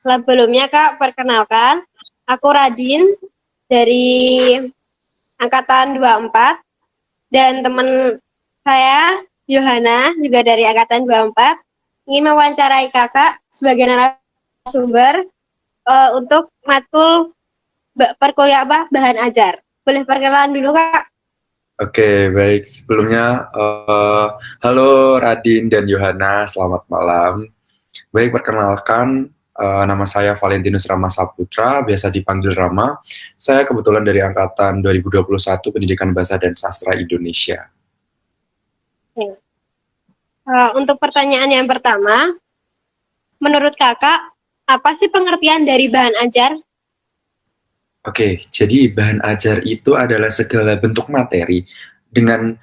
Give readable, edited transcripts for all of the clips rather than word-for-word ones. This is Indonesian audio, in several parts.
Sebelumnya Kak, perkenalkan, aku Radin dari Angkatan 24 dan teman saya Yohana juga dari Angkatan 24 ingin mewawancarai Kakak sebagai narasumber untuk matkul perkuliahan bahan ajar. Boleh perkenalan dulu Kak? Oke, baik. Sebelumnya, halo Radin dan Yohana, selamat malam. Baik, perkenalkan, nama saya Valentinus Rama Saputra, biasa dipanggil Rama. Saya kebetulan dari Angkatan 2021 Pendidikan Bahasa dan Sastra Indonesia. Oke. Untuk pertanyaan yang pertama, menurut Kakak, apa sih pengertian dari bahan ajar? Oke, jadi bahan ajar itu adalah segala bentuk materi dengan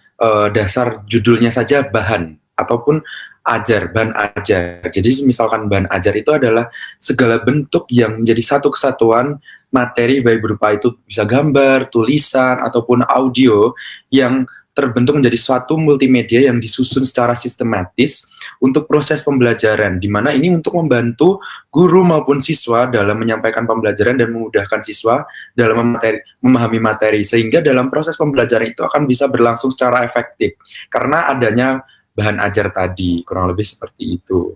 dasar judulnya saja bahan ataupun ajar, bahan ajar. Jadi misalkan bahan ajar itu adalah segala bentuk yang menjadi satu kesatuan materi, baik berupa itu bisa gambar, tulisan, ataupun audio yang terbentuk menjadi suatu multimedia yang disusun secara sistematis untuk proses pembelajaran, di mana ini untuk membantu guru maupun siswa dalam menyampaikan pembelajaran dan memudahkan siswa dalam memahami materi, sehingga dalam proses pembelajaran itu akan bisa berlangsung secara efektif karena adanya bahan ajar tadi, kurang lebih seperti itu.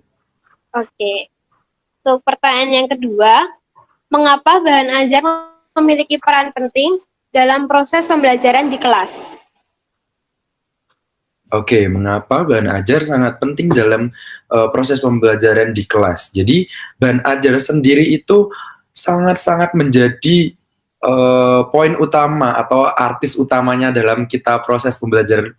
Oke. Untuk pertanyaan yang kedua, mengapa bahan ajar memiliki peran penting dalam proses pembelajaran di kelas? Oke, mengapa bahan ajar sangat penting dalam proses pembelajaran di kelas? Jadi, bahan ajar sendiri itu sangat-sangat menjadi poin utama atau artis utamanya dalam kita proses pembelajaran,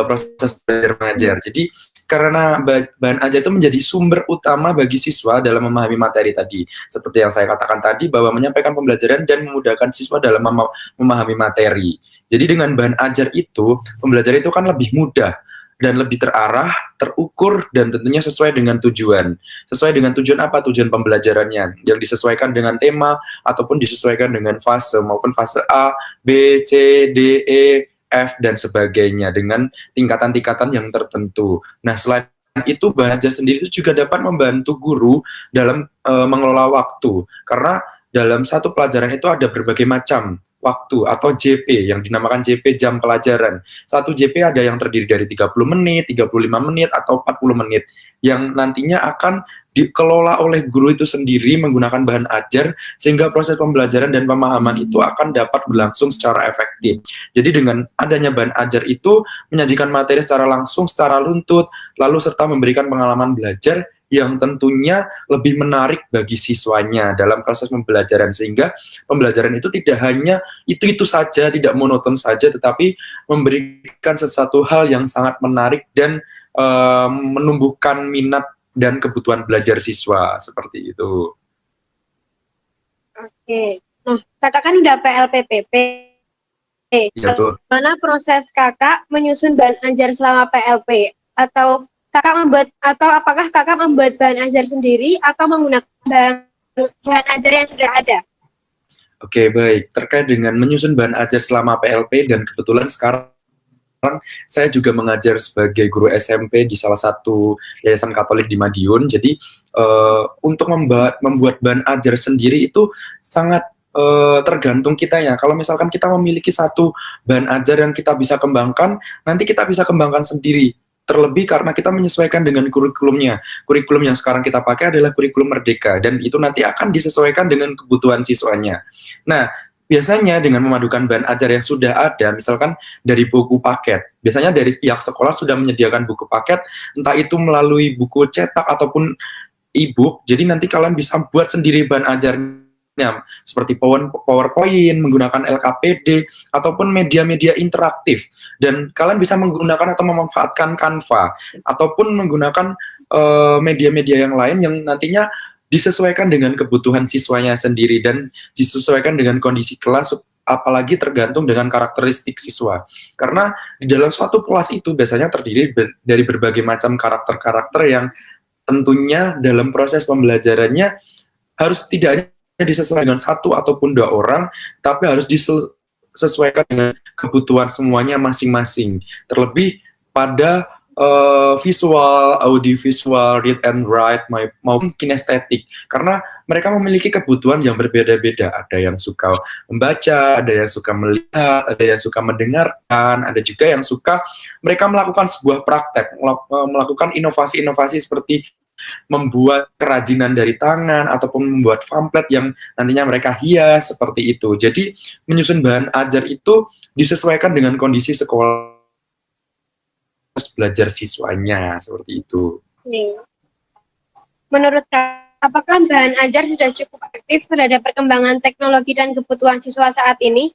proses belajar mengajar. Jadi, karena bahan ajar itu menjadi sumber utama bagi siswa dalam memahami materi tadi. Seperti yang saya katakan tadi, bahwa menyampaikan pembelajaran dan memudahkan siswa dalam memahami materi. Jadi dengan bahan ajar itu, pembelajaran itu kan lebih mudah dan lebih terarah, terukur, dan tentunya sesuai dengan tujuan. Sesuai dengan tujuan apa? Tujuan pembelajarannya, yang disesuaikan dengan tema, ataupun disesuaikan dengan fase, maupun fase A, B, C, D, E, F, dan sebagainya, dengan tingkatan-tingkatan yang tertentu. Nah, selain itu, bahan ajar sendiri itu juga dapat membantu guru dalam mengelola waktu, karena dalam satu pelajaran itu ada berbagai macam waktu atau JP yang dinamakan JP jam pelajaran. Satu JP ada yang terdiri dari 30 menit, 35 menit, atau 40 menit yang nantinya akan dikelola oleh guru itu sendiri menggunakan bahan ajar sehingga proses pembelajaran dan pemahaman itu akan dapat berlangsung secara efektif. Jadi dengan adanya bahan ajar itu menyajikan materi secara langsung, secara runtut, lalu serta memberikan pengalaman belajar yang tentunya lebih menarik bagi siswanya dalam proses pembelajaran, sehingga pembelajaran itu tidak hanya itu-itu saja, tidak monoton saja, tetapi memberikan sesuatu hal yang sangat menarik dan menumbuhkan minat dan kebutuhan belajar siswa, seperti itu. Oke. Nah, Kakak kan udah PLPPP. Ya, Mana proses Kakak menyusun bahan ajar selama PLP? Atau apakah Kakak membuat bahan ajar sendiri atau menggunakan bahan ajar yang sudah ada? Oke, baik. Terkait dengan menyusun bahan ajar selama PLP, dan kebetulan sekarang saya juga mengajar sebagai guru SMP di salah satu yayasan Katolik di Madiun. Jadi untuk membuat bahan ajar sendiri itu sangat tergantung kita ya. Kalau misalkan kita memiliki satu bahan ajar yang kita bisa kembangkan, nanti kita bisa kembangkan sendiri. Terlebih karena kita menyesuaikan dengan kurikulumnya. Kurikulum yang sekarang kita pakai adalah kurikulum Merdeka, dan itu nanti akan disesuaikan dengan kebutuhan siswanya. Nah, biasanya dengan memadukan bahan ajar yang sudah ada, misalkan dari buku paket, biasanya dari pihak sekolah sudah menyediakan buku paket, entah itu melalui buku cetak ataupun e-book, jadi nanti kalian bisa buat sendiri bahan ajarnya, seperti PowerPoint, menggunakan LKPD, ataupun media-media interaktif. Dan kalian bisa menggunakan atau memanfaatkan Canva, ataupun menggunakan media-media yang lain yang nantinya disesuaikan dengan kebutuhan siswanya sendiri dan disesuaikan dengan kondisi kelas, apalagi tergantung dengan karakteristik siswa. Karena di dalam suatu kelas itu biasanya terdiri dari berbagai macam karakter-karakter yang tentunya dalam proses pembelajarannya harus tidak hanya disesuaikan dengan satu ataupun dua orang, tapi harus disesuaikan dengan kebutuhan semuanya masing-masing. Terlebih pada visual, audiovisual, read and write, maupun kinestetik. Karena mereka memiliki kebutuhan yang berbeda-beda. Ada yang suka membaca, ada yang suka melihat, ada yang suka mendengarkan, ada juga yang suka mereka melakukan sebuah praktek, melakukan inovasi-inovasi seperti membuat kerajinan dari tangan ataupun membuat pamflet yang nantinya mereka hias seperti itu. Jadi menyusun bahan ajar itu disesuaikan dengan kondisi sekolah belajar siswanya seperti itu. Menurut Kak, apakah bahan ajar sudah cukup aktif terhadap perkembangan teknologi dan kebutuhan siswa saat ini?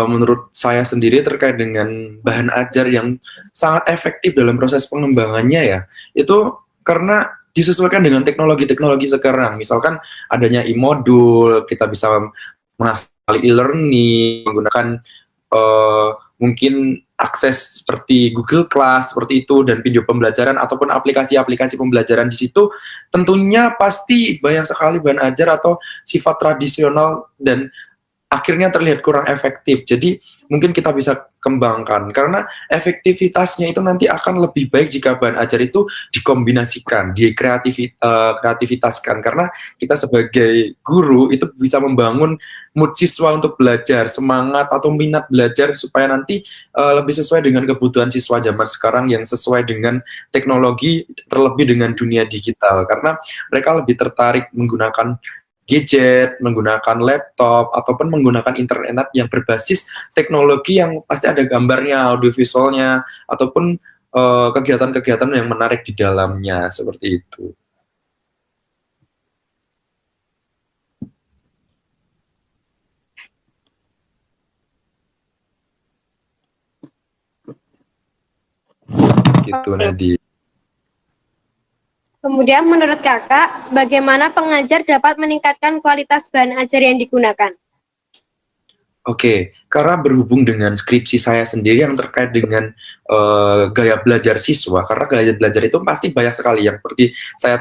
Menurut saya sendiri terkait dengan bahan ajar yang sangat efektif dalam proses pengembangannya ya, itu karena disesuaikan dengan teknologi-teknologi sekarang. Misalkan adanya e-modul, kita bisa mengakses e-learning, menggunakan mungkin akses seperti Google Class seperti itu dan video pembelajaran ataupun aplikasi-aplikasi pembelajaran di situ tentunya pasti banyak sekali bahan ajar atau sifat tradisional dan akhirnya terlihat kurang efektif. Jadi mungkin kita bisa kembangkan karena efektivitasnya itu nanti akan lebih baik jika bahan ajar itu dikombinasikan, kreativitaskan karena kita sebagai guru itu bisa membangun mood siswa untuk belajar, semangat atau minat belajar supaya nanti lebih sesuai dengan kebutuhan siswa zaman sekarang yang sesuai dengan teknologi terlebih dengan dunia digital karena mereka lebih tertarik menggunakan gadget, menggunakan laptop, ataupun menggunakan internet yang berbasis teknologi yang pasti ada gambarnya, audiovisualnya, ataupun kegiatan-kegiatan yang menarik di dalamnya, seperti itu. Gitu, Nadi. Kemudian menurut Kakak, bagaimana pengajar dapat meningkatkan kualitas bahan ajar yang digunakan? Oke, karena berhubung dengan skripsi saya sendiri yang terkait dengan gaya belajar siswa, karena gaya belajar itu pasti banyak sekali yang seperti saya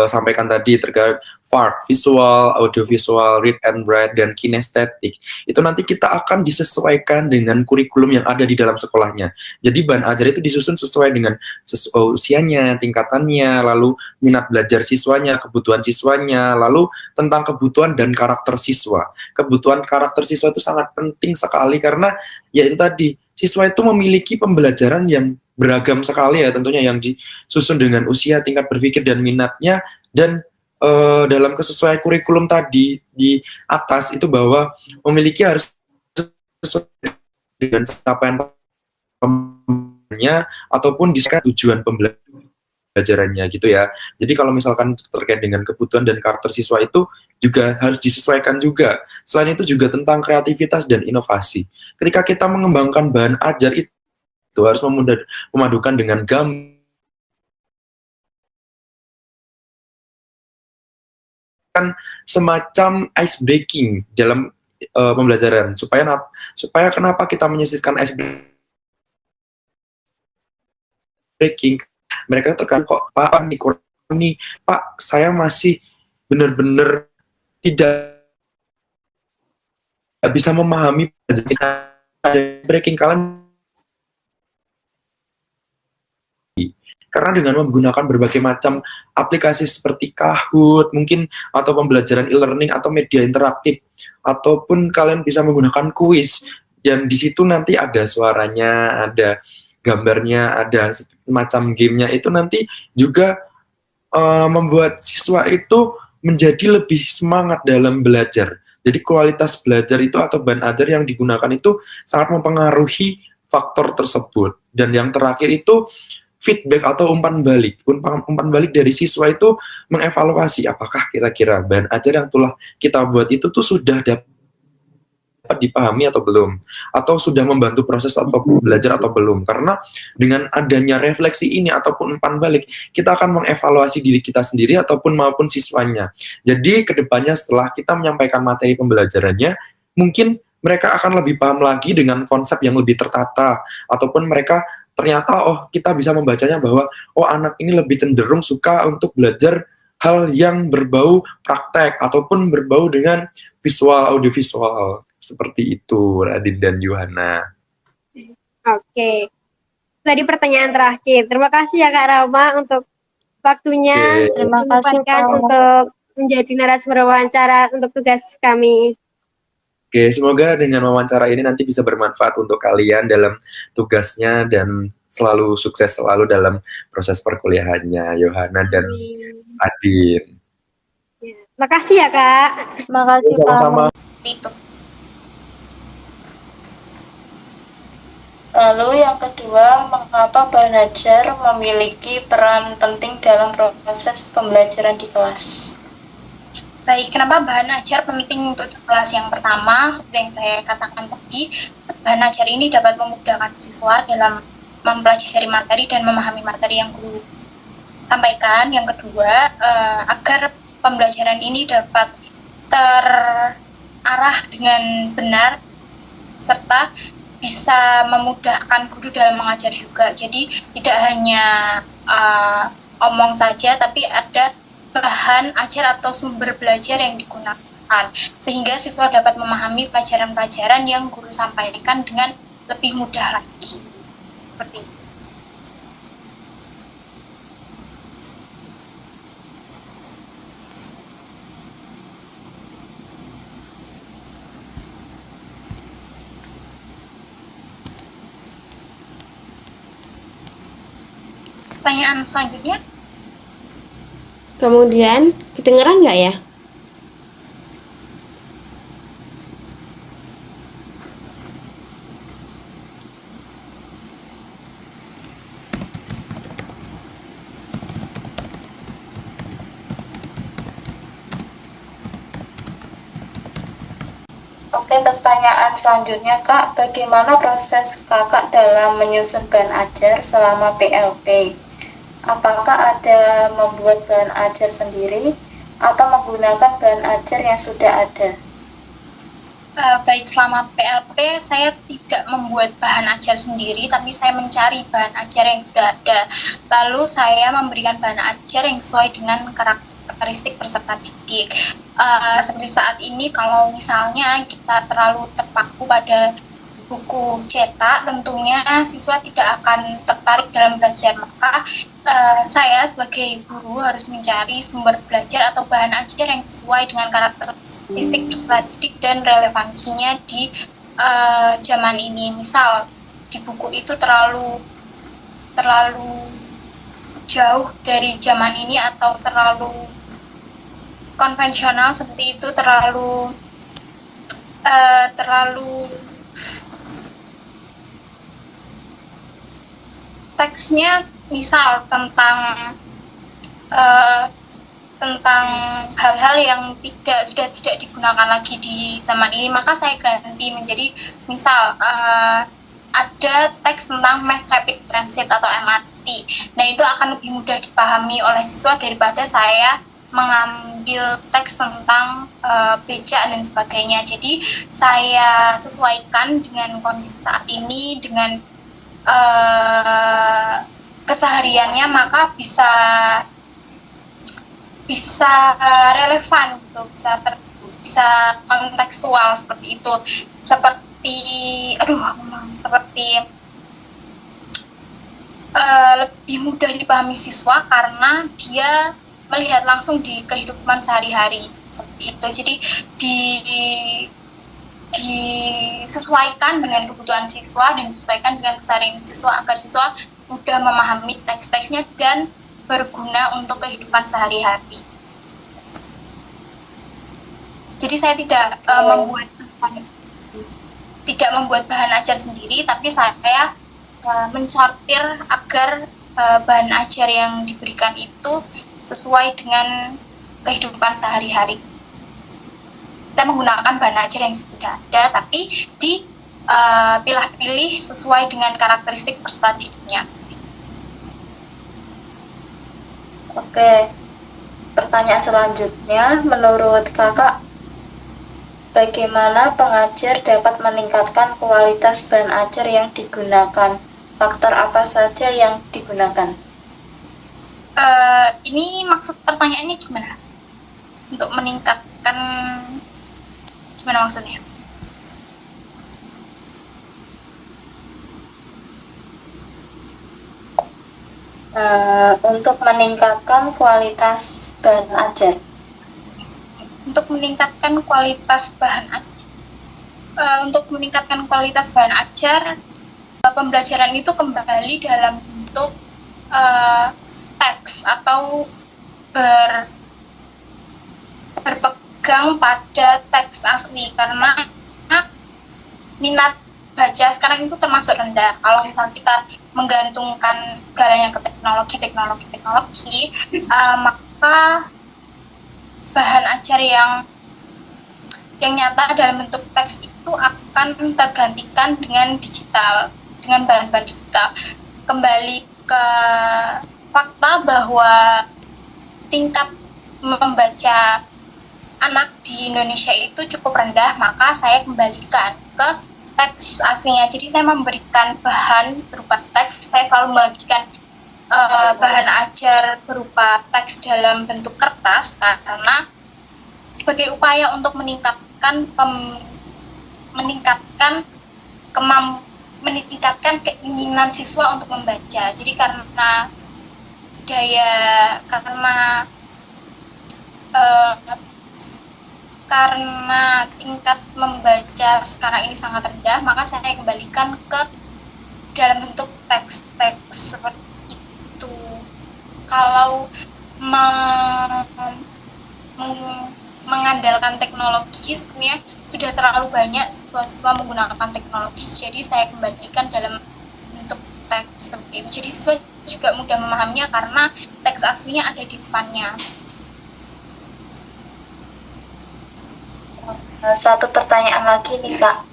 sampaikan tadi terkait VARK, visual, audiovisual, read and write, dan kinestetik. Itu nanti kita akan disesuaikan dengan kurikulum yang ada di dalam sekolahnya. Jadi bahan ajar itu disusun sesuai dengan usianya, tingkatannya, lalu minat belajar siswanya, kebutuhan siswanya, lalu tentang kebutuhan dan karakter siswa. Kebutuhan karakter siswa itu sangat penting sekali karena ya itu tadi, siswa itu memiliki pembelajaran yang beragam sekali ya tentunya yang disusun dengan usia, tingkat berpikir dan minatnya dan dalam kesesuaian kurikulum tadi di atas itu bahwa memiliki harus sesuai dengan capaian pembelajarannya ataupun disesuaikan tujuan pembelajarannya gitu ya. Jadi kalau misalkan terkait dengan kebutuhan dan karakter siswa itu juga harus disesuaikan juga. Selain itu juga tentang kreativitas dan inovasi. Ketika kita mengembangkan bahan ajar itu harus memadukan dengan semacam ice breaking dalam pembelajaran supaya kenapa kita menyisipkan ice breaking, mereka terkadang kok Pak nih Pak saya masih benar-benar tidak bisa memahami breaking kalian karena dengan menggunakan berbagai macam aplikasi seperti Kahoot mungkin atau pembelajaran e-learning atau media interaktif ataupun kalian bisa menggunakan kuis yang di situ nanti ada suaranya, ada gambarnya, ada semacam gamenya itu nanti juga membuat siswa itu menjadi lebih semangat dalam belajar. Jadi kualitas belajar itu atau bahan ajar yang digunakan itu sangat mempengaruhi faktor tersebut. Dan yang terakhir itu feedback atau umpan balik. Umpan balik dari siswa itu mengevaluasi apakah kira-kira bahan ajar yang telah kita buat itu tuh sudah dapat dipahami atau belum, atau sudah membantu proses atau belajar atau belum. Karena dengan adanya refleksi ini ataupun umpan balik, kita akan mengevaluasi diri kita sendiri ataupun maupun siswanya. Jadi kedepannya setelah kita menyampaikan materi pembelajarannya, mungkin mereka akan lebih paham lagi dengan konsep yang lebih tertata, ataupun mereka ternyata kita bisa membacanya bahwa anak ini lebih cenderung suka untuk belajar hal yang berbau praktek ataupun berbau dengan visual, audiovisual. Seperti itu, Radin dan Yuhana. Oke. tadi pertanyaan terakhir. Terima kasih ya Kak Rama untuk waktunya Oke, Terima kasih, menyempatkan Kak. untuk menjadi narasumber wawancara untuk tugas kami. oke, semoga dengan wawancara ini nanti bisa bermanfaat untuk kalian dalam tugasnya dan selalu sukses selalu dalam proses perkuliahannya, Yohana dan Amin. Adin. Ya. Makasih ya Kak. Terima kasih, Kak. Sama-sama. Itu. Lalu yang kedua, mengapa bahan ajar memiliki peran penting dalam proses pembelajaran di kelas? Baik, kenapa bahan ajar penting untuk kelas? Yang pertama, seperti yang saya katakan tadi, bahan ajar ini dapat memudahkan siswa dalam mempelajari materi dan memahami materi yang guru sampaikan. Yang kedua, agar pembelajaran ini dapat terarah dengan benar serta bisa memudahkan guru dalam mengajar juga. Jadi tidak hanya omong saja, tapi ada bahan ajar atau sumber belajar yang digunakan, sehingga siswa dapat memahami pelajaran-pelajaran yang guru sampaikan dengan lebih mudah lagi. Seperti itu. Pertanyaan selanjutnya. Kemudian, kedengeran nggak ya? Oke, pertanyaan selanjutnya Kak, bagaimana proses Kakak dalam menyusun bahan ajar selama PLP? Apakah ada membuat bahan ajar sendiri atau menggunakan bahan ajar yang sudah ada? Baik, selama PLP saya tidak membuat bahan ajar sendiri, tapi saya mencari bahan ajar yang sudah ada. Lalu saya memberikan bahan ajar yang sesuai dengan karakteristik peserta didik. Seperti saat ini, kalau misalnya kita terlalu terpaku pada buku cetak, tentunya siswa tidak akan tertarik dalam belajar. Maka saya sebagai guru harus mencari sumber belajar atau bahan ajar yang sesuai dengan karakteristik peserta didik dan relevansinya di zaman ini. Misal di buku itu terlalu jauh dari zaman ini atau terlalu konvensional seperti itu, terlalu teksnya misal tentang hal-hal yang sudah tidak digunakan lagi di zaman ini, maka saya ganti menjadi misal ada teks tentang Mass Rapid Transit atau MRT. Nah, itu akan lebih mudah dipahami oleh siswa daripada saya mengambil teks tentang becak dan sebagainya. Jadi saya sesuaikan dengan kondisi saat ini, dengan kesehariannya, maka bisa relevan gitu, bisa kontekstual seperti itu. Lebih mudah dipahami siswa karena dia melihat langsung di kehidupan sehari-hari seperti itu. Jadi disesuaikan dengan kebutuhan siswa dan disesuaikan dengan keseharian siswa agar siswa mudah memahami teks-teksnya dan berguna untuk kehidupan sehari-hari. Jadi saya tidak membuat bahan ajar sendiri, tapi saya mensortir agar bahan ajar yang diberikan itu sesuai dengan kehidupan sehari-hari. Saya menggunakan bahan ajar yang sudah ada, tapi dipilah-pilih sesuai dengan karakteristik peserta didiknya. Oke, pertanyaan selanjutnya, menurut Kakak, bagaimana pengajar dapat meningkatkan kualitas bahan ajar yang digunakan? Faktor apa saja yang digunakan? Ini maksud pertanyaannya gimana? Untuk meningkatkan, gimana maksudnya? untuk meningkatkan kualitas bahan ajar. Untuk meningkatkan kualitas bahan ajar, pembelajaran itu kembali dalam bentuk teks atau berpegang pada teks asli, karena minat baca sekarang itu termasuk rendah. Kalau misalnya kita menggantungkan segalanya ke teknologi, maka bahan ajar yang nyata dalam bentuk teks itu akan tergantikan dengan bahan-bahan digital. Kembali ke fakta bahwa tingkat membaca anak di Indonesia itu cukup rendah, maka saya kembalikan ke teks aslinya. Jadi saya memberikan bahan berupa teks, saya selalu membagikan bahan ajar berupa teks dalam bentuk kertas, karena sebagai upaya untuk meningkatkan keinginan siswa untuk membaca. Jadi karena tingkat membaca sekarang ini sangat rendah, maka saya kembalikan ke dalam bentuk teks-teks seperti itu. Kalau mengandalkan teknologi, sebenarnya sudah terlalu banyak siswa-siswa menggunakan teknologi, jadi saya kembalikan dalam bentuk teks seperti itu. Jadi siswa juga mudah memahaminya karena teks aslinya ada di depannya. Satu pertanyaan lagi nih Kak,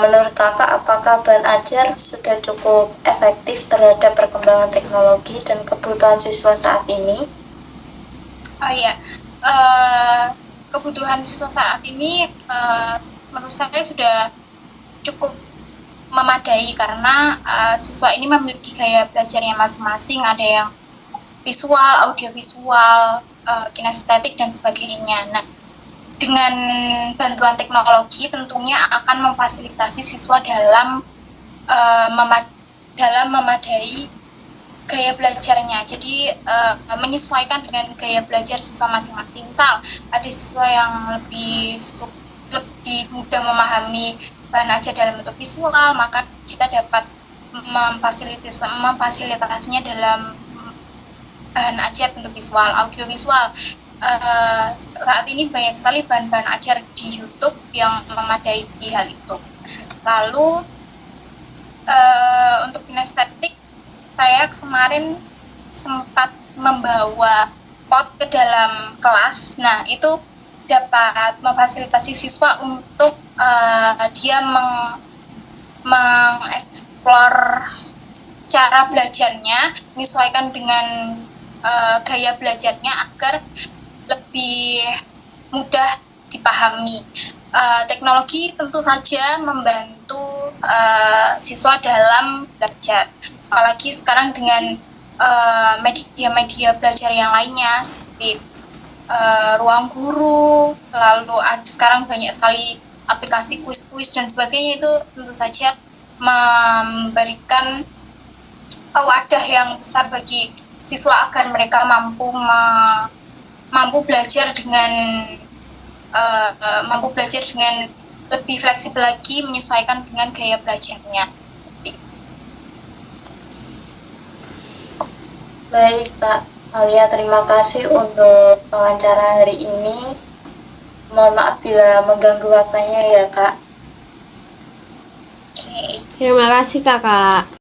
menurut Kakak apakah bahan ajar sudah cukup efektif terhadap perkembangan teknologi dan kebutuhan siswa saat ini? Kebutuhan siswa saat ini menurut saya sudah cukup memadai, karena siswa ini memiliki gaya belajarnya masing-masing, ada yang visual, audiovisual, kinestetik dan sebagainya. Nah, dengan bantuan teknologi tentunya akan memfasilitasi siswa dalam memadai gaya belajarnya. Jadi menyesuaikan dengan gaya belajar siswa masing-masing. Misal ada siswa yang lebih mudah memahami bahan ajar dalam bentuk visual, maka kita dapat memfasilitasinya dalam bahan ajar bentuk visual, audiovisual. Saat ini banyak sekali bahan-bahan ajar di YouTube yang memadai hal itu. Lalu untuk kinestetik, saya kemarin sempat membawa pot ke dalam kelas. Nah, itu dapat memfasilitasi siswa untuk dia mengeksplor cara belajarnya, menyesuaikan dengan gaya belajarnya agar lebih mudah dipahami. Teknologi tentu saja membantu siswa dalam belajar, apalagi sekarang dengan media-media belajar yang lainnya seperti ruang guru, lalu sekarang banyak sekali aplikasi kuis-kuis dan sebagainya. Itu tentu saja memberikan wadah yang besar bagi siswa agar mereka mampu belajar dengan lebih fleksibel lagi, menyesuaikan dengan gaya belajarnya. Baik Kak Alia, terima kasih untuk wawancara hari ini. Mohon maaf bila mengganggu waktunya ya Kak. Oke. Terima kasih Kakak.